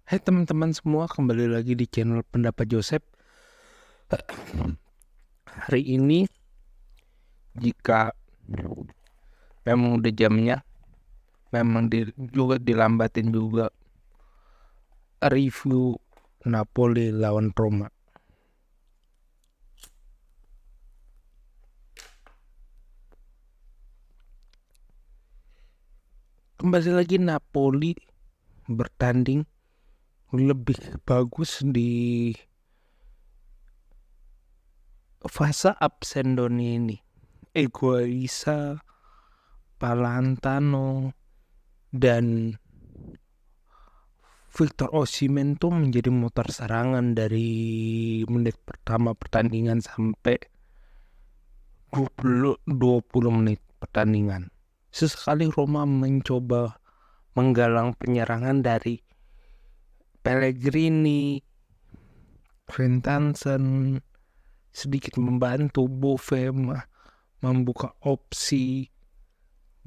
Hai teman-teman semua, kembali lagi di channel Pendapat Joseph. Hari ini, jika memang udah jamnya, memang juga dilambatin juga review Napoli lawan Roma. Kembali lagi Napoli bertanding lebih bagus di fase absen Doni ini. Egoisa, Palantano, dan Victor Osimhen tuh menjadi motor serangan dari menit pertama pertandingan sampai 20 menit pertandingan. Sesekali Roma mencoba menggalang penyerangan dari Pellegrini, Christensen, sedikit membantu Bove membuka opsi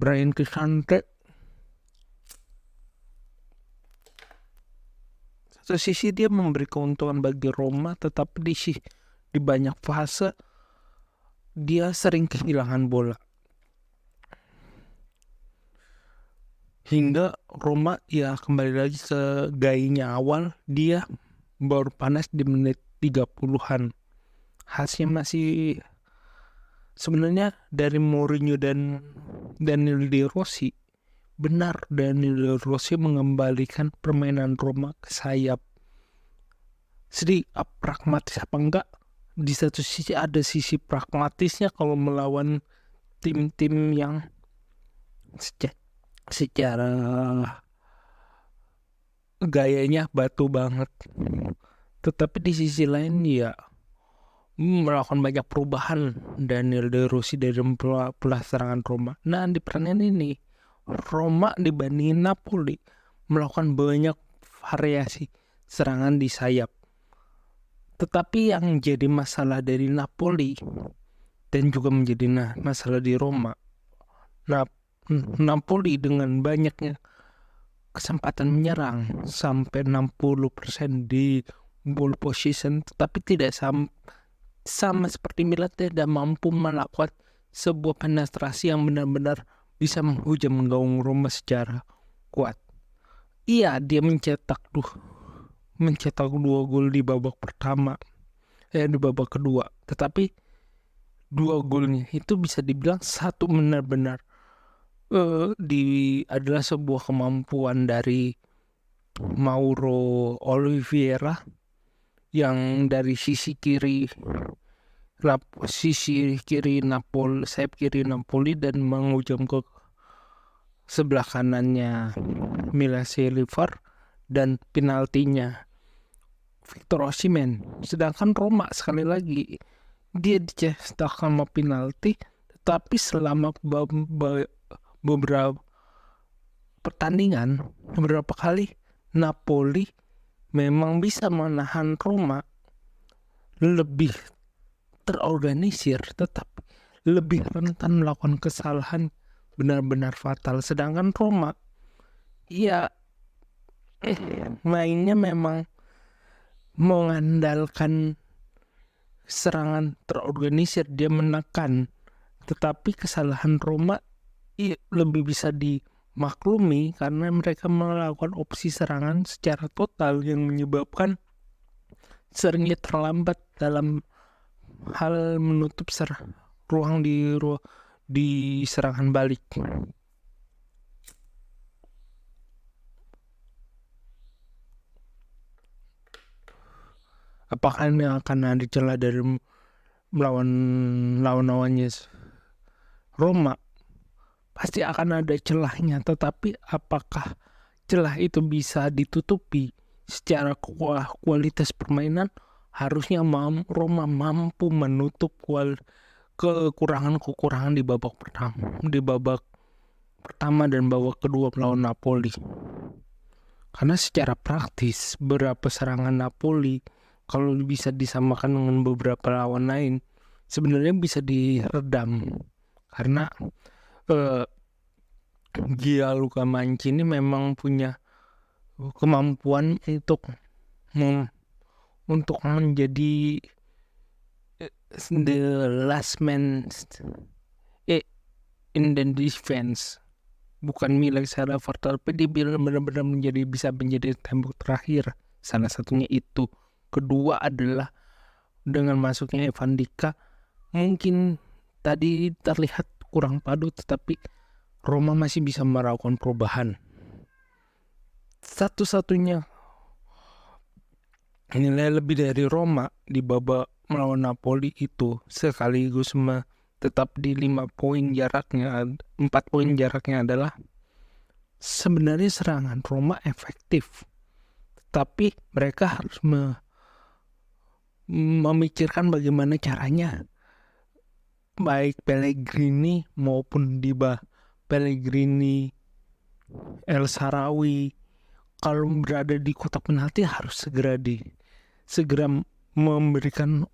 Bryan Cristante. Satu sisi dia memberi keuntungan bagi Roma, tetapi di banyak fase dia sering kehilangan bola. Hingga Roma ya kembali lagi ke gayanya awal, dia baru panas di menit 30-an. Hasilnya masih sebenarnya dari Mourinho dan Daniel De Rossi. Benar, Daniel De Rossi mengembalikan permainan Roma ke sayap. Sedih, pragmatis apa enggak? Di satu sisi ada sisi pragmatisnya kalau melawan tim-tim yang secara gayanya batu banget. Tetapi di sisi lain ya melakukan banyak perubahan Daniel De Rossi dari pola serangan Roma. Nah, di pertandingan ini Roma dibandingin Napoli melakukan banyak variasi serangan di sayap. Tetapi yang jadi masalah dari Napoli dan juga menjadi masalah di Roma, Napoli dengan banyaknya kesempatan menyerang sampai 60% di ball position, tetapi tidak sama seperti Milan tidak mampu melakukan sebuah penetrasi yang benar-benar bisa menghujam gawang Roma secara kuat. Iya, dia mencetak 2 gol di babak pertama, di babak kedua. Tetapi 2 golnya itu bisa dibilang satu benar-benar adalah sebuah kemampuan dari Mauro Oliveira yang dari sisi kiri sayap kiri Napoli dan menghujam ke sebelah kanannya Milaselivar dan penaltinya Victor Osimhen. Sedangkan Roma sekali lagi dia dicetak sama penalti, tetapi selama beberapa pertandingan, beberapa kali Napoli memang bisa menahan Roma lebih terorganisir, tetapi lebih rentan melakukan kesalahan benar-benar fatal. Sedangkan Roma ya mainnya memang mengandalkan serangan terorganisir, dia menekan, tetapi kesalahan Roma lebih bisa dimaklumi karena mereka melakukan opsi serangan secara total yang menyebabkan seringnya terlambat dalam hal menutup ruang di serangan balik. Apakah ini akan ada celah dari melawan lawan-lawannya Roma? Pasti akan ada celahnya, tetapi apakah celah itu bisa ditutupi secara kualitas permainan? Harusnya Roma mampu menutup kekurangan di babak pertama dan babak kedua melawan Napoli. Karena secara praktis beberapa serangan Napoli kalau bisa disamakan dengan beberapa lawan lain sebenarnya bisa diredam karena Gianluca Mancini memang punya kemampuan untuk menjadi the last man in the defense, bukan milik secara fatal, tapi dia benar-benar bisa menjadi tembok terakhir. Salah satunya itu. Kedua adalah dengan masuknya Evan Dika, mungkin tadi terlihat kurang padu, tetapi Roma masih bisa melakukan perubahan. Satu-satunya nilai lebih dari Roma di babak melawan Napoli itu sekaligus tetap di 5 poin jaraknya, 4 poin jaraknya adalah sebenarnya serangan Roma efektif, tapi mereka harus memikirkan bagaimana caranya. Baik Pellegrini maupun Pellegrini, El Shaarawy, kalau berada di kotak penalti harus segera memberikan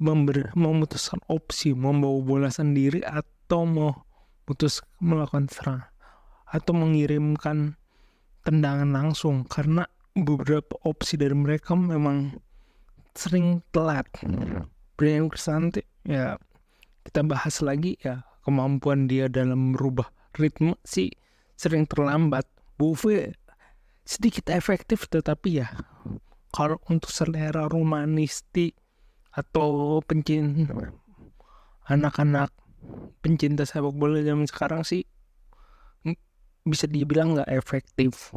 memutuskan opsi membawa bola sendiri atau melakukan serangan atau mengirimkan tendangan langsung, karena beberapa opsi dari mereka memang sering telat. Brian Cristante ya kita bahas lagi ya, kemampuan dia dalam merubah ritme sih sering terlambat. Buffon sedikit efektif, tetapi ya kalau untuk selera romanisti atau anak-anak pencinta sepak bola zaman sekarang sih bisa dibilang nggak efektif.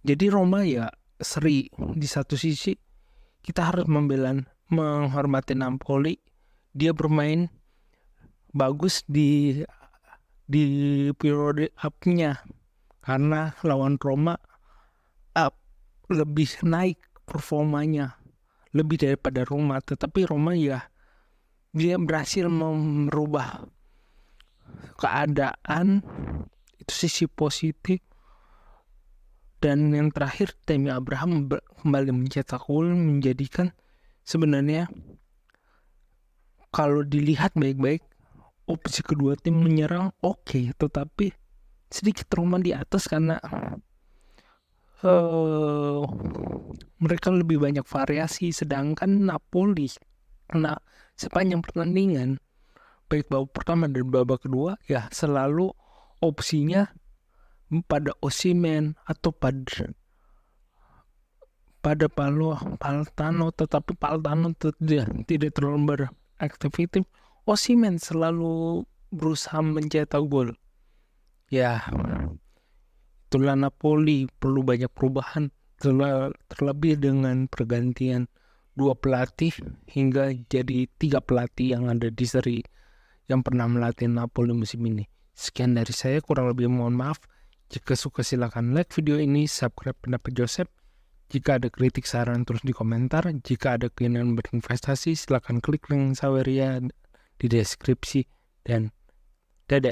Jadi Roma ya seri. Di satu sisi kita harus menghormati Napoli, dia bermain bagus di periode up-nya, karena lawan Roma lebih naik performanya lebih daripada Roma. Tetapi Roma ya dia berhasil merubah keadaan, itu sisi positif. Dan yang terakhir, Tammy Abraham kembali mencetak gol, menjadikan sebenarnya kalau dilihat baik-baik opsi kedua tim menyerang oke, tetapi sedikit Roma di atas karena mereka lebih banyak variasi, sedangkan Napoli sepanjang pertandingan baik babak pertama dan babak kedua ya selalu opsinya pada Osimhen atau pada Politano, tetapi Politano tidak terlalu beraktivitas. Osimhen selalu berusaha mencetak gol. Ya, itulah Napoli, perlu banyak perubahan, terlebih dengan pergantian 2 pelatih hingga jadi 3 pelatih yang ada di seri yang pernah melatih Napoli musim ini. Sekian dari saya, kurang lebih mohon maaf. Jika suka silakan like video ini, subscribe Pendapat Joseph. Jika ada kritik saran tulis di komentar. Jika ada keinginan berinvestasi silakan klik link Saweria di deskripsi, dan dadah.